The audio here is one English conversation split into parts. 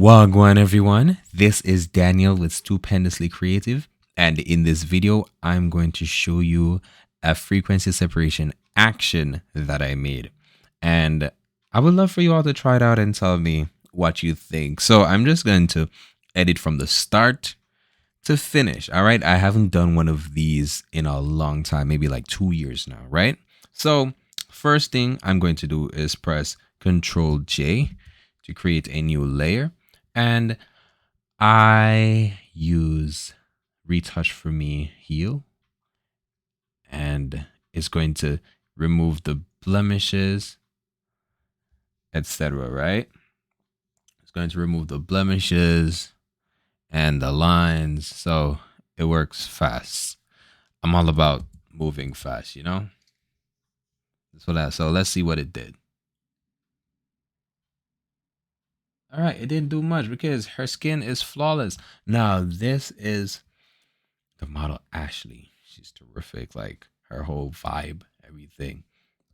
Wagwan everyone, this is Daniel with Stupendously Creative, and in this video I'm going to show you a frequency separation action that I made. And I would love for you all to try it out and tell me what you think. So I'm just going to edit from the start to finish. All right, I haven't done one of these in a long time, maybe like 2 years now, right? So first thing I'm going to do is press Control J to create a new layer. And I use Retouch for Me Heal, and it's going to remove the blemishes, etc. Right? It's going to remove the blemishes and the lines, so it works fast. I'm all about moving fast, you know. So let's see what it did. All right, it didn't do much because her skin is flawless. Now, this is the model Ashley. She's terrific. Like her whole vibe, everything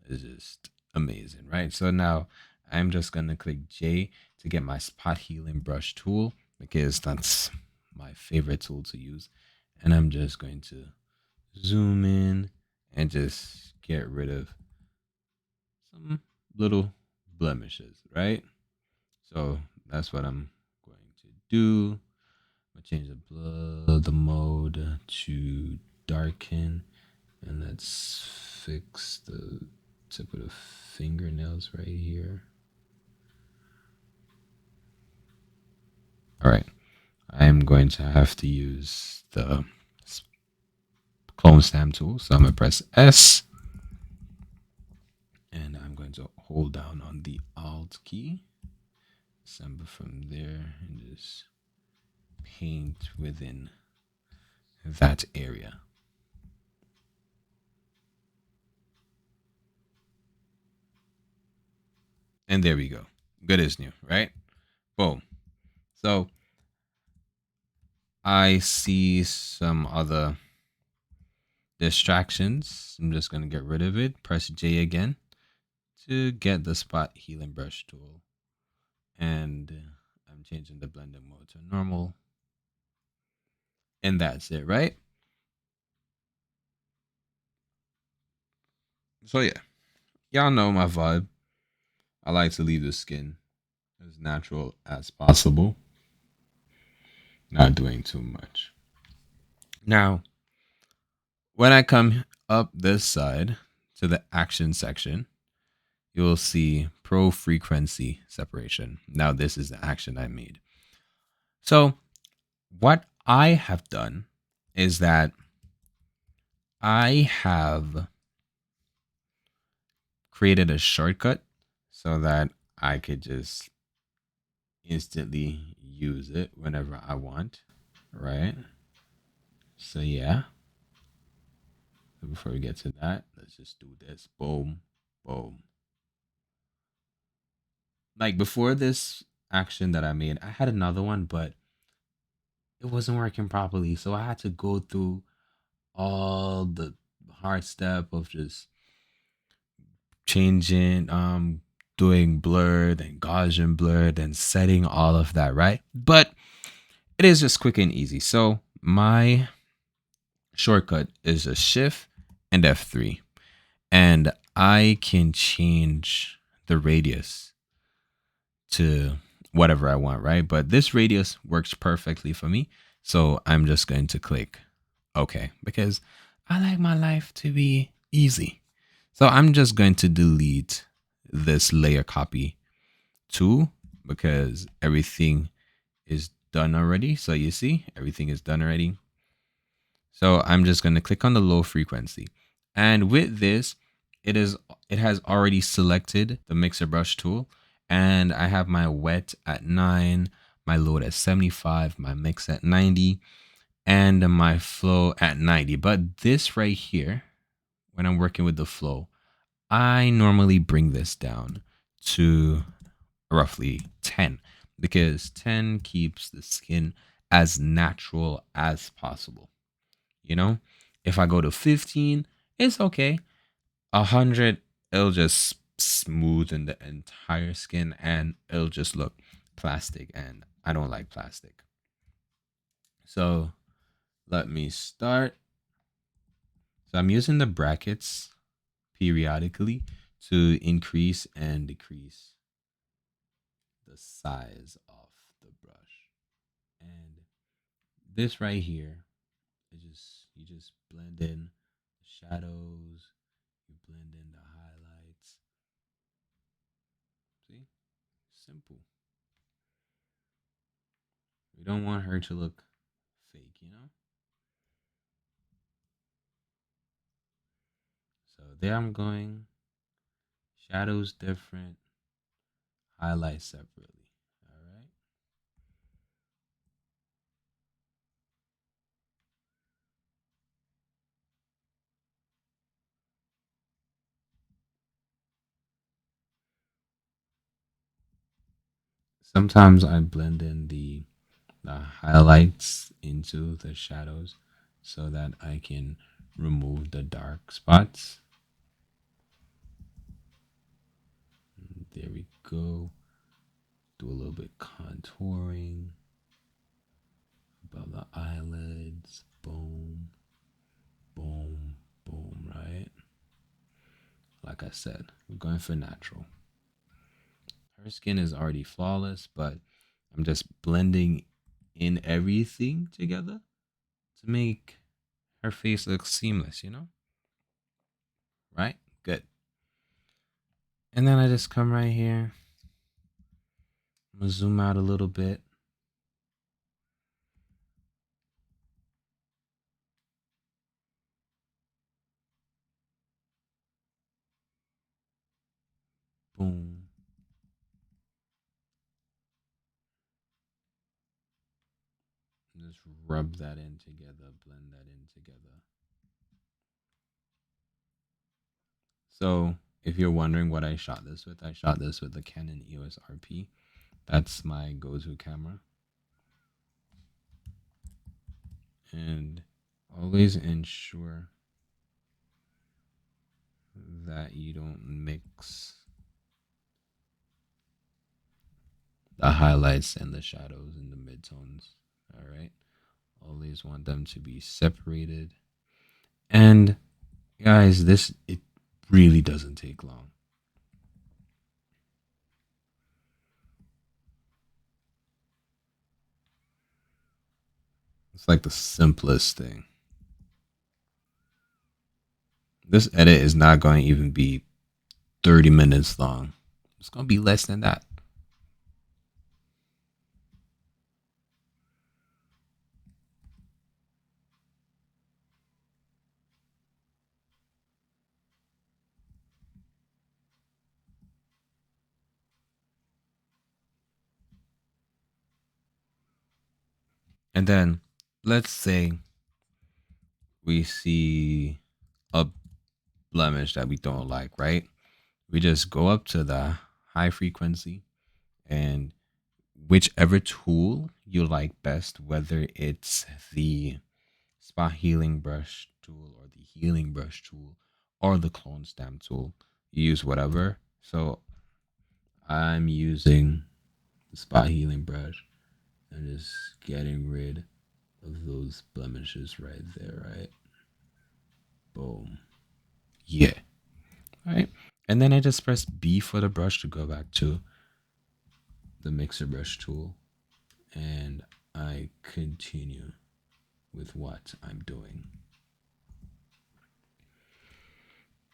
is just amazing, right? So now I'm just going to click J to get my spot healing brush tool because that's my favorite tool to use. And I'm just going to zoom in and just get rid of some little blemishes, right? So that's what I'm going to do. I'm gonna change the mode to darken, and let's fix the tip of the fingernails right here. All right, I'm going to have to use the clone stamp tool, so I'm gonna press S, and I'm going to hold down on the Alt key. Assemble from there and just paint within that area. And there we go. Good as new, right? Boom. So I see some other distractions. I'm just going to get rid of it. Press J again to get the spot healing brush tool. And I'm changing the blending mode to normal. And that's it, right? So yeah, y'all know my vibe. I like to leave the skin as natural as possible. Not doing too much. Now, when I come up this side to the action section, you will see pro frequency separation. Now, this is the action I made. So, what I have done is that I have created a shortcut so that I could just instantly use it whenever I want, right? So, yeah. So before we get to that, let's just do this. Boom, boom. Like before this action that I made, I had another one, but it wasn't working properly. So I had to go through all the hard step of just changing, doing blurred and Gaussian blurred and setting all of that, right? But it is just quick and easy. So my shortcut is a shift and F3. And I can change the radius to whatever I want, right? But this radius works perfectly for me. So I'm just going to click OK because I like my life to be easy. So I'm just going to delete this layer copy tool because everything is done already. So you see, everything is done already. So I'm just going to click on the low frequency. And with this, it has already selected the mixer brush tool. And I have my wet at 9, my load at 75, my mix at 90, and my flow at 90. But this right here, when I'm working with the flow, I normally bring this down to roughly 10 because 10 keeps the skin as natural as possible. You know, if I go to 15, it's okay. 100, it'll just smoothen the entire skin and it'll just look plastic. And I don't like plastic. So let me start. So I'm using the brackets periodically to increase and decrease the size of the brush. And this right here, it just you just blend in the shadows, you blend in the highlights. See? Simple. We don't want her to look fake. So there I'm going. Shadows different, highlights separately. All right. Sometimes I blend in the highlights into the shadows so that I can remove the dark spots. There we go. Do a little bit contouring above the eyelids. Boom, boom, boom, right? Like I said, we're going for natural. Her skin is already flawless, but I'm just blending in everything together to make her face look seamless. Right? Good. And then I just come right here. I'm gonna zoom out a little bit. Boom. Just rub that in together, blend that in together. So, if you're wondering what I shot this with, I shot this with the Canon EOS RP. That's my go to camera. And always ensure that you don't mix the highlights and the shadows and the midtones. All right. Always want them to be separated. And guys, this it really doesn't take long. It's like the simplest thing. This edit is not going to even be 30 minutes long. It's going to be less than that. And then let's say we see a blemish that we don't like, right? We just go up to the high frequency and whichever tool you like best, whether it's the spot healing brush tool or the healing brush tool or the clone stamp tool, you use whatever. So I'm using the spot healing brush and just getting rid of those blemishes right there, right? Boom. Yeah. All right. And then I just press B for the brush to go back to the mixer brush tool. And I continue with what I'm doing.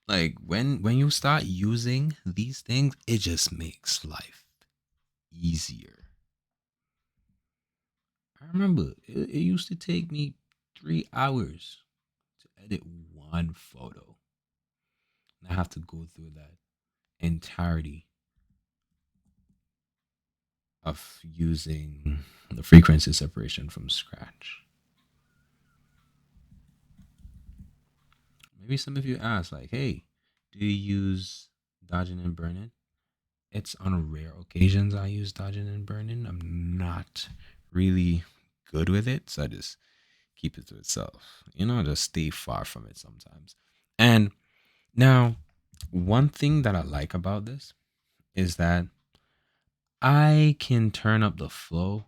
Like when you start using these things, it just makes life easier. I remember it used to take me 3 hours to edit one photo. And I have to go through that entirety of using the frequency separation from scratch. Maybe some of you ask, like, hey, do you use dodging and burning? It's on rare occasions I use dodging and burning. I'm not really good with it, so I just keep it to itself. Just stay far from it sometimes. And now, one thing that I like about this is that I can turn up the flow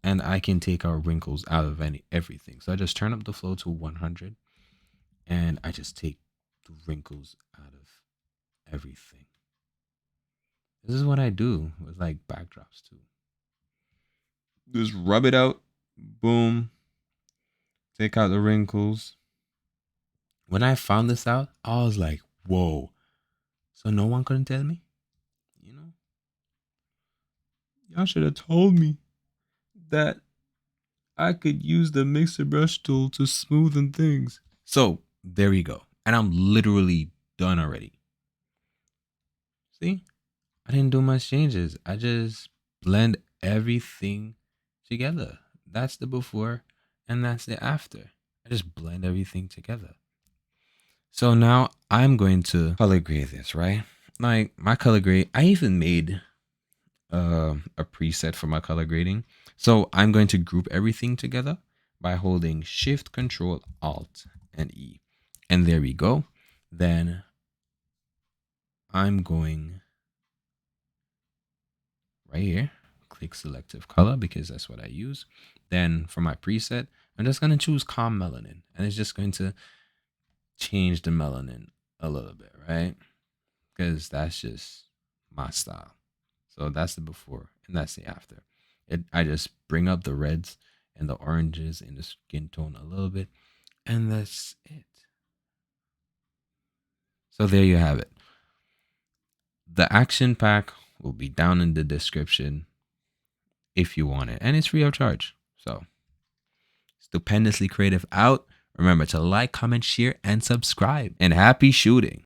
and I can take out wrinkles out of everything. So I just turn up the flow to 100, and I just take the wrinkles out of everything. This is what I do with like backdrops too. Just rub it out, boom, take out the wrinkles. When I found this out, I was like, whoa. So no one couldn't tell me? You know? Y'all should have told me that I could use the mixer brush tool to smoothen things. So there you go. And I'm literally done already. See? I didn't do much changes. I just blend everything together. That's the before and that's the after. I just blend everything together. So now I'm going to color grade this, right? Like my color grade, I even made a preset for my color grading. So I'm going to group everything together by holding Shift, Control, Alt, and E. And there we go. Then I'm going right here, click selective color because that's what I use. Then for my preset, I'm just going to choose calm melanin, and it's just going to change the melanin a little bit, right? Because that's just my style. So that's the before and that's the after. I just bring up the reds and the oranges in the skin tone a little bit, and that's it. So there you have it. The action pack will be down in the description if you want it, and it's free of charge. So stupendously creative out. Remember to like, comment, share, and subscribe. And happy shooting.